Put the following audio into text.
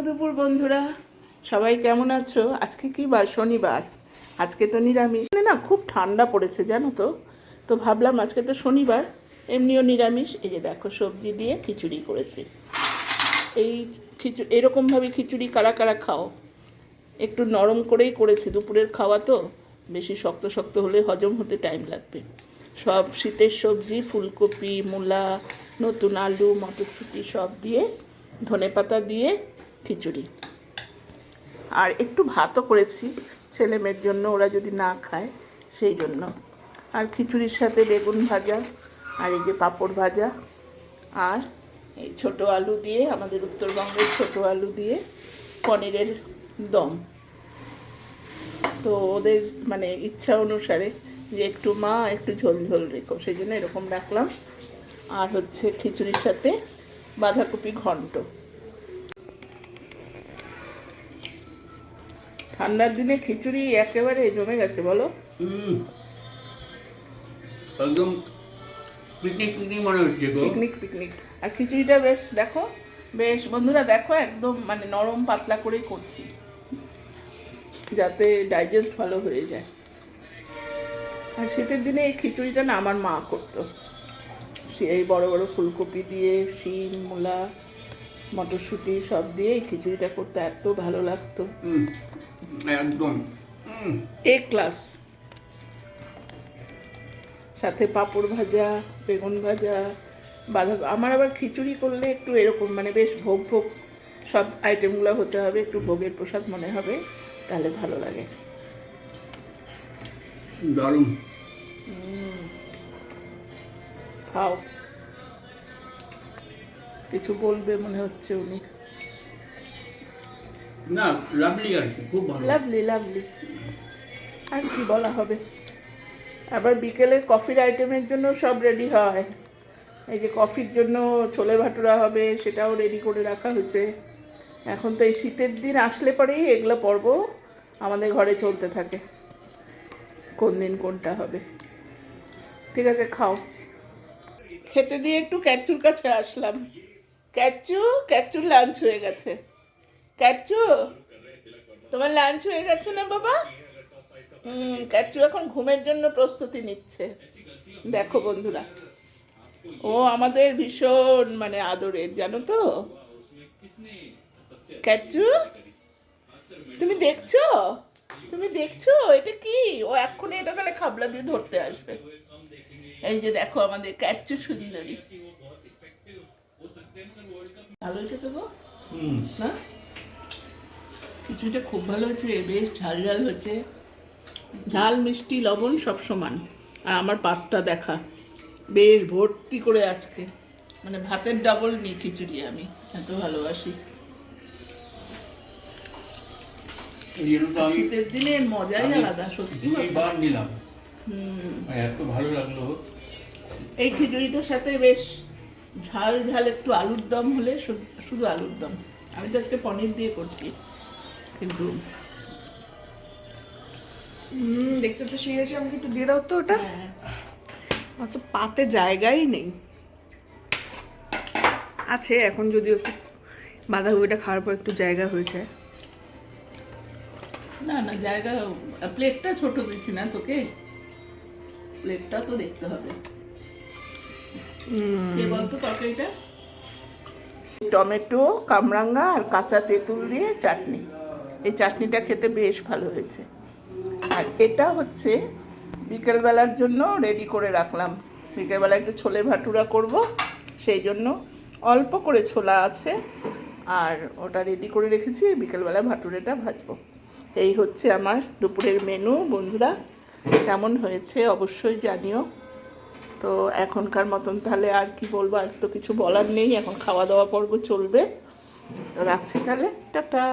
দুপুর বন্ধুরা, সবাই কেমন আছো? আজকে কি বার? শনিবার। আজকে তো নিরামিষ। না, খুব ঠান্ডা পড়েছে জানো তো। তো ভাবলাম আজকে তো শনিবার, এমনিও নিরামিষ। এই যে দেখো, সবজি দিয়ে খিচুড়ি করেছি। এই এরকমভাবে খিচুড়ি কারা কারা খাও? একটু নরম করেই করেছি, দুপুরের খাওয়া তো। বেশি শক্ত শক্ত হলে হজম হতে টাইম লাগবে। সব শীতের সবজি, ফুলকপি, মূলা, নতুন আলু, মটরশুঁটি সব দিয়ে, ধনেপাতা দিয়ে খিচুড়ি। আর একটু ভাতও করেছি ছেলে মেয়ের জন্য, ওরা যদি না খায় সেই জন্য। আর খিচুড়ির সাথে বেগুন ভাজা, আর এই যে পাঁপড় ভাজা, আর এই ছোটো আলু দিয়ে, আমাদের উত্তরবঙ্গের ছোটো আলু দিয়ে পনিরের দম। তো ওদের মানে ইচ্ছা অনুসারে যে একটু মা একটু ঝোল ঝোল রেখো, সেই জন্য এরকম রাখলাম। আর হচ্ছে খিচুড়ির সাথে বাঁধাকপি ঘন্ট। ঠান্ডার দিনে খিচুড়ি একেবারে জমে গেছে বলো। একদম পিকনিক পিকনিক মনে হচ্ছে গো। Picnic picnic. আর খিচুড়িটা বেশ দেখো, বেশ বন্ধুরা দেখো, একদম মানে নরম পাতলা করেই করছি, যাতে ডাইজেস্ট ভালো হয়ে যায়। আর শীতের দিনে এই খিচুড়িটা না আমার মা করতো। এই বড় বড় ফুলকপি দিয়ে, শিম, মূলা, মটরশুঁটি সব দিয়ে এই খিচুড়িটা করতে এত ভালো লাগতো, একদম এ ক্লাস। সাথে পাঁপড় ভাজা, বেগুন ভাজা, আমার আবার খিচুড়ি করলে একটু এরকম মানে বেশ ভোগ ভোগ সব আইটেমগুলো হতে হবে, একটু ভোগের প্রসাদ মনে হবে, তাহলে ভালো লাগে। দারুণ। খাও। কিছু বলবে মনে হচ্ছে উনি। না, লাভলি আর কি, খুব ভালো। লাভলি লাভলি, আর কি বলা হবে। আবার বিকেলে কফির আইটেমের জন্য সব রেডি হয়। এই যে কফির জন্য ছোলে ভাটুরা হবে, সেটাও রেডি করে রাখা হয়েছে। এখন তো এই শীতের দিন আসলে পরেই এগুলো পর্ব আমাদের ঘরে চলতে থাকে, কোন দিন কোনটা হবে। ঠিক আছে, খাও। খেতে দিয়ে একটু ক্যাচুর কাছে আসলাম। ক্যাচুর লাঞ্চ হয়ে গেছে। ক্যাচু, তোমার লাঞ্চ হয়ে গেছে না বাবা? ক্যাচু এখন ঘুমের জন্য প্রস্তুতি নিচ্ছে। দেখো বন্ধুরা, ও আমাদের ভীষণ মানে আদরের, জানো তো। ক্যাচু, তুমি দেখছো? তুমি দেখছো এটা কি? ও এক্ষুনি এটা তাহলে খাবলা দিয়ে ধরতে আসবে। এই যে দেখো আমাদের ক্যাচু সুন্দরী। ভালো হয়েছে তো গো? হ্যাঁ, খিচুড়িটা খুব ভালো হয়েছে, বেশ ঝাল ঝাল হয়েছে। ঝাল মিষ্টি লবণ সব সমান। আর আমার পাতটা দেখা, বেশ ভর্তি করে আজকে, মানে ভাতের ডাবল নিই খিচুড়ি, আমি এত ভালোবাসি। শীতের দিনে মজাই আলাদা, সত্যি নিলাম। এত ভালো লাগলো এই খিচুড়িটার সাথে। বেশ ঝাল ঝাল একটু আলুর দম হলে, শুধু আলুর দম। আমি তো আজকে পনির দিয়ে করছি, কিন্তু দেখতে তো শিখেছি, আমাকে একটু দিয়ে দাও তো ওটা। হ্যাঁ, অত পাতে জায়গাই নেই। আছে এখন, যদিও একটু বাঁধাকপিটা খাওয়ার পর একটু জায়গা হয়েছে। না না, জায়গা, প্লেটটা ছোট দিচ্ছি না তোকে, প্লেটটা তো দেখতে হবে। কে বলতো তরকারিটা? টমেটো, কামরাঙ্গা আর কাঁচা তেঁতুল দিয়ে চাটনি। এই চাটনিটা খেতে বেশ ভালো হয়েছে। আর এটা হচ্ছে বিকেলবেলার জন্য রেডি করে রাখলাম। বিকেলবেলা একটু ছোলে ভাটুরা করব, সেই জন্য অল্প করে ছোলা আছে, আর ওটা রেডি করে রেখেছি। বিকেলবেলা ভাটুরেটা ভাজবো। এই হচ্ছে আমার দুপুরের মেনু বন্ধুরা। কেমন হয়েছে অবশ্যই জানিও। তো এখনকার মতন তাহলে আর কি বলবো, আর তো কিছু বলার নেই। এখন খাওয়া দাওয়া পর্ব চলবে। তো রাখছি তাহলে, টাটা।